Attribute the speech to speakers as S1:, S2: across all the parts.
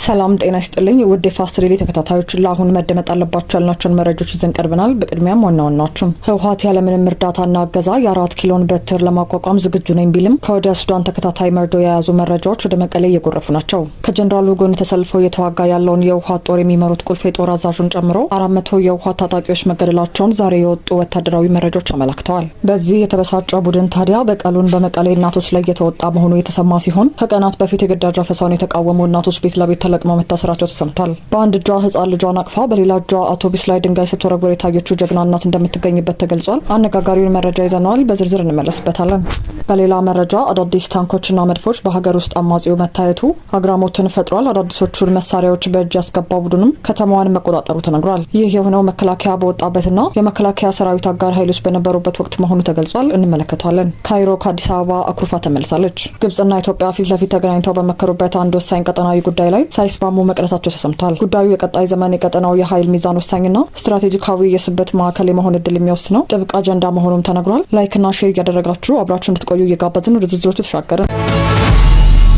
S1: ሰላም ጤና ይስጥልኝ ውድ የፋስት ሪሊ ተከታታዮች ለአሁን መደመጥ አለባቸው ያልናቸውን መረጃዎች ይዘን ቀርበናል። በቅድሚያም ዋናዎቹ ህወሓት ያለምንም እርዳታና እገዛ የ4 ኪሎን በትር ለማቋቋም ዝግጁ ነኝ ቢልም ከወደ ሱዳን ተከታታይ መርዶ የያዙ መረጃዎች ወደ መቀሌ እየጎረፉ ናቸው። ከጀነራሉ ጎን ተሰልፈው እየተዋጋ ያለውን የህወሓት ጦር የሚመሩት ቁልፍ የጦር አዛዡን ጨምሮ 400 የህወሓት ታጣቂዎች መገደላቸውን ዛሬ የወጡ ወታደራዊ መረጃዎች አመላክተዋል። በዚህ የተበሳጨው ቡድን ታዲያ በቀሉን በመቀሌ እናቶች ላይ የተወጣ መሆኑ የተሰማ ሲሆን ከቀናት በፊት የግዳጅ አፈሳውን የተቃወሙ እናቶች ቤት ለቤት ለቅመው መታሰራቸው ተሰምቷል። በአንድ እጇ ህፃን ልጇን አቅፋ በሌላ እጇ አውቶቡስ ላይ ድንጋይ ስትወረወር የታየችው ጀግና እናት እንደምትገኝበት ተገልጿል። አነጋጋሪውን መረጃ ይዘነዋል፣ በዝርዝር እንመለስበታለን። በሌላ መረጃ አዳዲስ ታንኮችና መድፎች በሀገር ውስጥ አማጺው መታየቱ አግራሞትን ፈጥሯል። አዳዲሶቹን መሳሪያዎች በእጅ ያስገባው ቡድንም ከተማዋን መቆጣጠሩ ተነግሯል። ይህ የሆነው መከላከያ በወጣበትና የመከላከያ ሰራዊት አጋር ኃይሎች በነበሩበት ወቅት መሆኑ ተገልጿል። እንመለከተዋለን። ካይሮ ከአዲስ አበባ አኩርፋ ተመልሳለች። ግብጽና ኢትዮጵያ ፊት ለፊት ተገናኝተው በመከሩበት አንድ ወሳኝ ቀጠናዊ ጉዳይ ላይ ሳይስማሙ መቅረታቸው ተሰምቷል። ጉዳዩ የቀጣይ ዘመን የቀጠናው የኃይል ሚዛን ወሳኝና ስትራቴጂካዊ የስበት ማዕከል የመሆን እድል የሚወስነው ጥብቅ አጀንዳ መሆኑም ተነግሯል። ላይክና ሼር እያደረጋችሁ አብራችሁ እንድትቆዩ እየጋበዝን ወደ ዝርዝሮቹ ተሻገርን።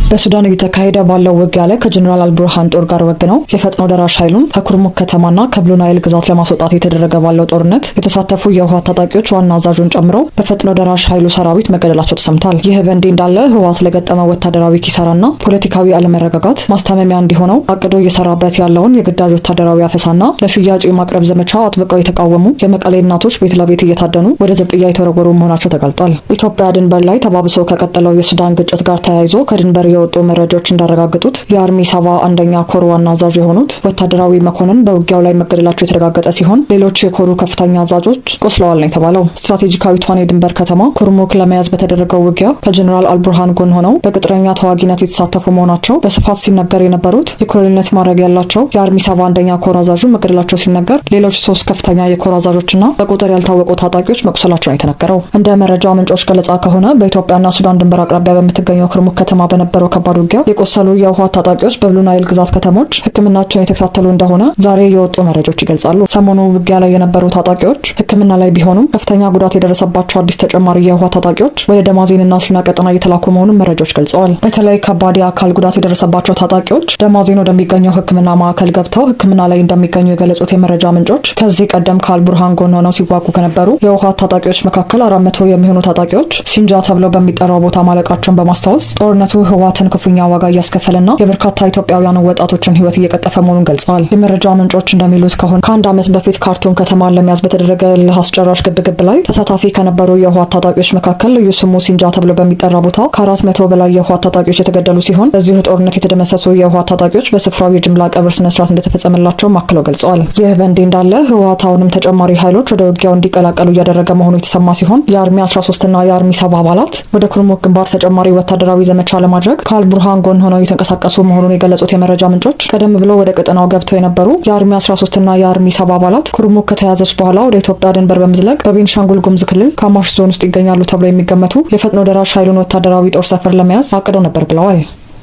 S1: በሱዳን እየተካሄደ ባለው ውጊያ ላይ ከጀነራል አልቡርሃን ጦር ጋር ወግነው የፈጥኖ ደራሽ ኃይሉን ከኩርሙክ ከተማና ከብሉ ናይል ግዛት ለማስወጣት የተደረገ ባለው ጦርነት የተሳተፉ የህወሓት ታጣቂዎች ዋና አዛዡን ጨምሮ በፈጥኖ ደራሽ ኃይሉ ሰራዊት መገደላቸው ተሰምቷል። ይህ በእንዲህ እንዳለ ህወሓት ለገጠመው ወታደራዊ ኪሳራና ፖለቲካዊ አለመረጋጋት ማስታመሚያ እንዲሆነው አቅዶ እየሰራበት ያለውን የግዳጅ ወታደራዊ አፈሳና ለሽያጭ የማቅረብ ዘመቻ አጥብቀው የተቃወሙ የመቀሌ እናቶች ቤት ለቤት እየታደኑ ወደ ዝብጥያ የተወረወሩ መሆናቸው ተገልጧል። ኢትዮጵያ ድንበር ላይ ተባብሶ ከቀጠለው የሱዳን ግጭት ጋር ተያይዞ ከድንበር የወጡ መረጃዎች እንዳረጋገጡት የአርሚ 71ኛ ኮር ዋና አዛዥ የሆኑት ወታደራዊ መኮንን በውጊያው ላይ መገደላቸው የተረጋገጠ ሲሆን ሌሎች የኮሩ ከፍተኛ አዛዦች ቆስለዋል ነው የተባለው። ስትራቴጂካዊቷን የድንበር ከተማ ኩርሙክ ለመያዝ በተደረገው ውጊያ ከጀነራል አልቡርሃን ጎን ሆነው በቅጥረኛ ተዋጊነት የተሳተፉ መሆናቸው በስፋት ሲነገር የነበሩት የኮሎኔልነት ማዕረግ ያላቸው የአርሚ 71ኛ ኮር አዛዡ መገደላቸው ሲነገር ሌሎች 3 ከፍተኛ የኮር አዛዦችና በቁጥር ያልታወቁ ታጣቂዎች መቁሰላቸው ነው የተነገረው። እንደ መረጃ ምንጮች ገለጻ ከሆነ በኢትዮጵያና ሱዳን ድንበር አቅራቢያ በምትገኘው ኩርሙክ ከተማ በነበረው ከባድ ውጊያ የቆሰሉ የህወሓት ታጣቂዎች በብሉ ናይል ግዛት ከተሞች ሕክምናቸውን የተከታተሉ እንደሆነ ዛሬ የወጡ መረጃዎች ይገልጻሉ። ሰሞኑ ውጊያ ላይ የነበሩ ታጣቂዎች ሕክምና ላይ ቢሆኑም ከፍተኛ ጉዳት የደረሰባቸው አዲስ ተጨማሪ የህወሓት ታጣቂዎች ወደ ደማዜንና ሲና ቀጠና እየተላኩ መሆኑን መረጃዎች ገልጸዋል። በተለይ ከባድ የአካል ጉዳት የደረሰባቸው ታጣቂዎች ደማዜን ወደሚገኘው ሕክምና ማዕከል ገብተው ሕክምና ላይ እንደሚገኙ የገለጹት የመረጃ ምንጮች ከዚህ ቀደም ከአልቡርሃን ጎን ሆነው ሲዋጉ ከነበሩ የህወሓት ታጣቂዎች መካከል 400 የሚሆኑ ታጣቂዎች ሲንጃ ተብለው በሚጠራው ቦታ ማለቃቸውን በማስታወስ ጦርነቱ ህወሓትን ክፉኛ ዋጋ እያስከፈለና የበርካታ ኢትዮጵያውያን ወጣቶችን ህይወት እየቀጠፈ መሆኑን ገልጸዋል። የመረጃ ምንጮች እንደሚሉት ከሆነ ከአንድ ዓመት በፊት ካርቱም ከተማን ለመያዝ በተደረገ እልህ አስጨራሽ ግብግብ ላይ ተሳታፊ ከነበሩ የህወሓት ታጣቂዎች መካከል ልዩ ስሙ ሲንጃ ተብሎ በሚጠራ ቦታ ከ400 በላይ የህወሓት ታጣቂዎች የተገደሉ ሲሆን በዚሁ ጦርነት የተደመሰሱ የህወሓት ታጣቂዎች በስፍራው የጅምላ ቀብር ስነስርዓት እንደተፈጸመላቸው አክለው ገልጸዋል። ይህ በእንዲህ እንዳለ ህወሓት አሁንም ተጨማሪ ኃይሎች ወደ ውጊያው እንዲቀላቀሉ እያደረገ መሆኑ የተሰማ ሲሆን የአርሚ 13ና የአርሚ 70 አባላት ወደ ኩርሙክ ግንባር ተጨማሪ ወታደራዊ ዘመቻ ለማድረግ ከአልቡርሃን ጎን ሆነው የተንቀሳቀሱ መሆኑን የገለጹት የመረጃ ምንጮች ቀደም ብሎ ወደ ቀጠናው ገብተው የነበሩ የአርሚ 13ና የአርሚ 70 አባላት ኩርሙክ ከተያዘች በኋላ ወደ ኢትዮጵያ ድንበር በመዝለቅ በቤንሻንጉል ጉሙዝ ክልል ካማሽ ዞን ውስጥ ይገኛሉ ተብሎ የሚገመቱ የፈጥኖ ደራሽ ኃይሉን ወታደራዊ ጦር ሰፈር ለመያዝ አቅደው ነበር ብለዋል።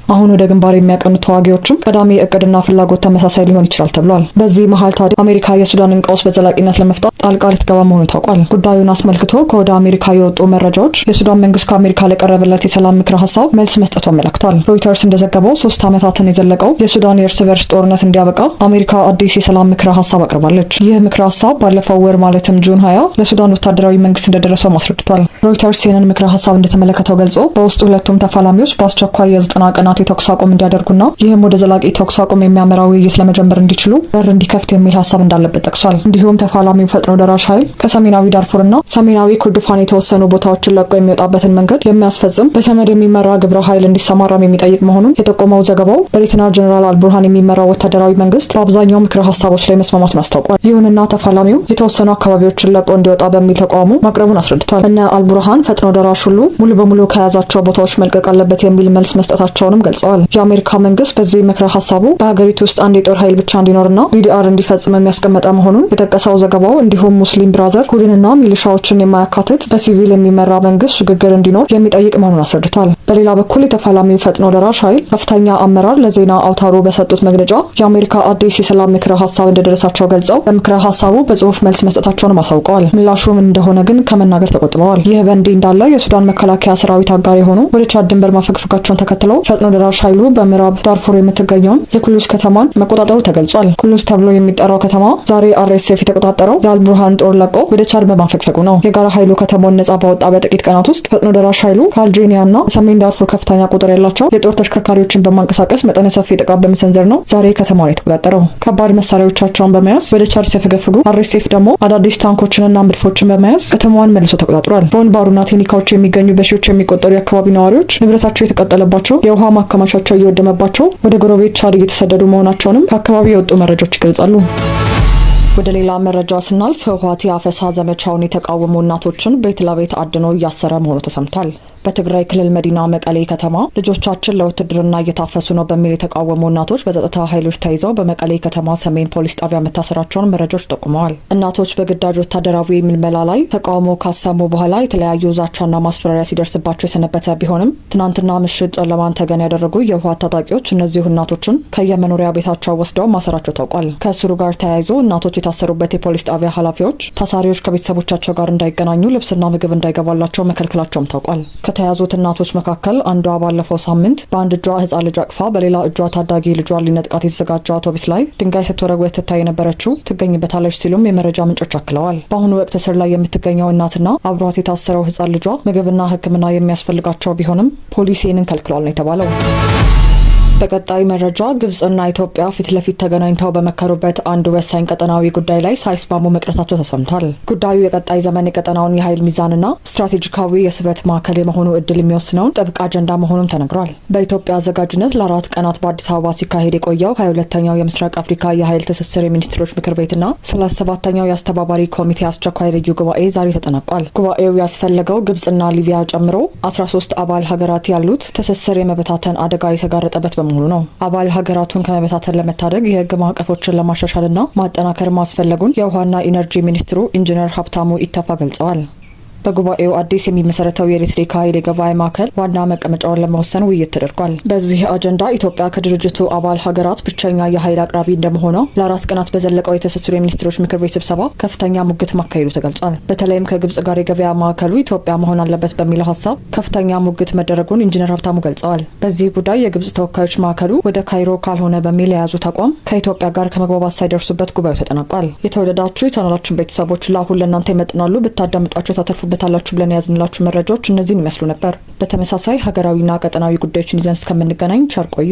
S1: አሁን ወደ ግንባር የሚያቀኑ ተዋጊዎችም ቀዳሚ እቅድና ፍላጎት ተመሳሳይ ሊሆን ይችላል ተብሏል። በዚህ መሀል ታዲያ አሜሪካ የሱዳንን ቀውስ በዘላቂነት ለመፍታት ጣልቃ ልትገባ መሆኑ ታውቋል። ጉዳዩን አስመልክቶ ከወደ አሜሪካ የወጡ መረጃዎች የሱዳን መንግስት ከአሜሪካ ለቀረበለት የሰላም ምክረ ሀሳብ መልስ መስጠቱ አመላክቷል። ሮይተርስ እንደዘገበው 3 ዓመታትን የዘለቀው የሱዳን የእርስ በርስ ጦርነት እንዲያበቃ አሜሪካ አዲስ የሰላም ምክረ ሀሳብ አቅርባለች። ይህ ምክረ ሀሳብ ባለፈው ወር ማለትም ጁን 20 ለሱዳን ወታደራዊ መንግስት እንደደረሰው አስረድቷል። ሮይተርስ ይህንን ምክረ ሀሳብ እንደተመለከተው ገልጾ በውስጡ ሁለቱም ተፋላሚዎች በአስቸኳይ የ90 ቀናት የተኩስ አቁም እንዲያደርጉና ይህም ወደ ዘላቂ ተኩስ አቁም የሚያመራ ውይይት ለመጀመር እንዲችሉ በር እንዲከፍት የሚል ሀሳብ እንዳለበት ጠቅሷል። እንዲሁም ተፋላሚው ፈጥኖ ደራሽ ኃይል ከሰሜናዊ ዳርፉርና ሰሜናዊ ኩርድፋን የተወሰኑ ቦታዎችን ለቆ የሚወጣበትን መንገድ የሚያስፈጽም በተመድ የሚመራ ግብረ ኃይል እንዲሰማራም የሚጠይቅ መሆኑን የጠቆመው ዘገባው በሌተናል ጀነራል አልቡርሃን የሚመራው ወታደራዊ መንግስት በአብዛኛው ምክረ ሀሳቦች ላይ መስማማቱን አስታውቋል። ይሁንና ተፋላሚው የተወሰኑ አካባቢዎችን ለቆ እንዲወጣ በሚል ተቃውሞ ማቅረቡን አስረድቷል። እነ አልቡርሃን ፈጥኖ ደራሽ ሁሉ ሙሉ በሙሉ ከያዛቸው ቦታዎች መልቀቅ አለበት የሚል መልስ መስጠታቸውንም ገልጸዋል። የአሜሪካ መንግስት በዚህ ምክረ ሀሳቡ በሀገሪቱ ውስጥ አንድ የጦር ኃይል ብቻ እንዲኖርና ቢዲአር እንዲፈጽም የሚያስቀመጠ መሆኑን የጠቀሰው ዘገባው እንዲሁም ሙስሊም ብራዘር ሁድንና ሚሊሻዎችን የማያካትት በሲቪል የሚመራ መንግስት ሽግግር እንዲኖር የሚጠይቅ መሆኑን አስረድቷል። በሌላ በኩል የተፋላሚው ፈጥኖ ደራሽ ኃይል ከፍተኛ አመራር ለዜና አውታሩ በሰጡት መግለጫ የአሜሪካ አዲስ የሰላም ምክረ ሀሳብ እንደደረሳቸው ገልጸው በምክረ ሀሳቡ በጽሁፍ መልስ መስጠታቸውን አሳውቀዋል። ምላሹ ምን እንደሆነ ግን ከመናገር ተቆጥበዋል። ይህ በእንዲህ እንዳለ የሱዳን መከላከያ ሰራዊት አጋር የሆኑ ወደ ቻድ ድንበር ማፈግፈጋቸውን ተከትለው ፈጥኖ ደራሽ ኃይሉ በምዕራብ ዳርፉር የምትገኘውን የኩሉስ ከተማን መቆጣጠሩ ተገልጿል። ኩሉስ ተብሎ የሚጠራው ከተማ ዛሬ አርኤስኤፍ የተቆጣጠረው የአልቡርሃን ጦር ለቆ ወደ ቻድ በማፈግፈጉ ነው። የጋራ ኃይሉ ከተማውን ነጻ ባወጣ በጥቂት ቀናት ውስጥ ፈጥኖ ደራሽ ኃይሉ ከአልጄኒያና ሰሜን ዳርፉር ከፍተኛ ቁጥር ያላቸው የጦር ተሽከርካሪዎችን በማንቀሳቀስ መጠነ ሰፊ ጥቃት በመሰንዘር ነው ዛሬ ከተማውን የተቆጣጠረው። ከባድ መሳሪያዎቻቸውን በመያዝ ወደ ቻድ ሲያፈገፍጉ፣ አርኤስኤፍ ደግሞ አዳዲስ ታንኮችንና መድፎችን በመያዝ ከተማዋን መልሶ ተቆጣጥሯል። በወንባሩና ቴኒካዎች የሚገኙ በሺዎች የሚቆጠሩ የአካባቢ ነዋሪዎች ንብረታቸው የተቃጠለባቸው፣ የውሃ ማከማቻቸው እየወደመባቸው ወደ ጎረቤት ቻድ እየተሰደዱ መሆናቸውንም ከአካባቢው የወጡ መረጃዎች ይገልጻሉ። ወደ ሌላ መረጃ ስናልፍ ህወሓት የአፈሳ ዘመቻውን የተቃወሙ እናቶችን ቤት ለቤት አድኖ እያሰረ መሆኑ ተሰምቷል። በትግራይ ክልል መዲና መቀሌ ከተማ ልጆቻችን ለውትድርና እየታፈሱ ነው በሚል የተቃወሙ እናቶች በጸጥታ ኃይሎች ተይዘው በመቀሌ ከተማ ሰሜን ፖሊስ ጣቢያ መታሰራቸውን መረጃዎች ጠቁመዋል። እናቶች በግዳጅ ወታደራዊ ምልመላ ላይ ተቃውሞ ካሰሙ በኋላ የተለያዩ ዛቻና ማስፈራሪያ ሲደርስባቸው የሰነበተ ቢሆንም ትናንትና ምሽት ጨለማን ተገን ያደረጉ የህወሓት ታጣቂዎች እነዚሁ እናቶችን ከየመኖሪያ ቤታቸው ወስደው ማሰራቸው ታውቋል። ከእስሩ ጋር ተያይዞ እናቶች የታሰሩበት የፖሊስ ጣቢያ ኃላፊዎች ታሳሪዎች ከቤተሰቦቻቸው ጋር እንዳይገናኙ ልብስና ምግብ እንዳይገባላቸው መከልከላቸውም ታውቋል። ከተያዙት እናቶች መካከል አንዷ ባለፈው ሳምንት በአንድ እጇ ህፃን ልጅ አቅፋ በሌላ እጇ ታዳጊ ልጇን ሊነጥቃት የተዘጋጀ አውቶቡስ ላይ ድንጋይ ስትወረወር ትታይ የነበረችው ትገኝበታለች ሲሉም የመረጃ ምንጮች አክለዋል። በአሁኑ ወቅት እስር ላይ የምትገኘው እናትና አብሯት የታሰረው ህፃን ልጇ ምግብና ሕክምና የሚያስፈልጋቸው ቢሆንም ፖሊስ ይህንን ከልክሏል ነው የተባለው። በቀጣይ መረጃ ግብጽና ኢትዮጵያ ፊት ለፊት ተገናኝተው በመከሩበት አንድ ወሳኝ ቀጠናዊ ጉዳይ ላይ ሳይስማሙ መቅረታቸው ተሰምቷል። ጉዳዩ የቀጣይ ዘመን የቀጠናውን የኃይል ሚዛንና ስትራቴጂካዊ የስበት ማዕከል የመሆኑ እድል የሚወስነውን ጥብቅ አጀንዳ መሆኑም ተነግሯል። በኢትዮጵያ አዘጋጅነት ለ4 ቀናት በአዲስ አበባ ሲካሄድ የቆየው 22ኛው የምስራቅ አፍሪካ የኃይል ትስስር የሚኒስትሮች ምክር ቤትና 37ኛው የአስተባባሪ ኮሚቴ አስቸኳይ ልዩ ጉባኤ ዛሬ ተጠናቋል። ጉባኤው ያስፈለገው ግብጽና ሊቢያ ጨምሮ 13 አባል ሀገራት ያሉት ትስስር የመበታተን አደጋ የተጋረጠበት መሆኑ ነው። አባል ሀገራቱን ከመበታተን ለመታደግ የህግ ማዕቀፎችን ለማሻሻልና ማጠናከር ማስፈለጉን የውሃና ኢነርጂ ሚኒስትሩ ኢንጂነር ሀብታሙ ኢተፋ ገልጸዋል። በጉባኤው አዲስ የሚመሰረተው የኤሌክትሪክ ኃይል የገበያ ማዕከል ዋና መቀመጫውን ለመወሰን ውይይት ተደርጓል። በዚህ አጀንዳ ኢትዮጵያ ከድርጅቱ አባል ሀገራት ብቸኛ የኃይል አቅራቢ እንደመሆኗ ለ4 ቀናት በዘለቀው የትስስሩ የሚኒስትሮች ምክር ቤት ስብሰባ ከፍተኛ ሙግት ማካሄዱ ተገልጿል። በተለይም ከግብጽ ጋር የገበያ ማዕከሉ ኢትዮጵያ መሆን አለበት በሚለው ሀሳብ ከፍተኛ ሙግት መደረጉን ኢንጂነር ሀብታሙ ገልጸዋል። በዚህ ጉዳይ የግብጽ ተወካዮች ማዕከሉ ወደ ካይሮ ካልሆነ በሚል የያዙት አቋም ከኢትዮጵያ ጋር ከመግባባት ሳይደርሱበት ጉባኤው ተጠናቋል። የተወደዳችሁ የቻናላችን ቤተሰቦች ለአሁን ለእናንተ ይመጥናሉ ብታዳምጧቸው ታተርፉ በታላችሁ ብለን ያዝንላችሁ መረጃዎች እነዚህን ይመስሉ ነበር። በተመሳሳይ ሀገራዊና ቀጠናዊ ጉዳዮችን ይዘን እስከምንገናኝ ቸር ቆዩ።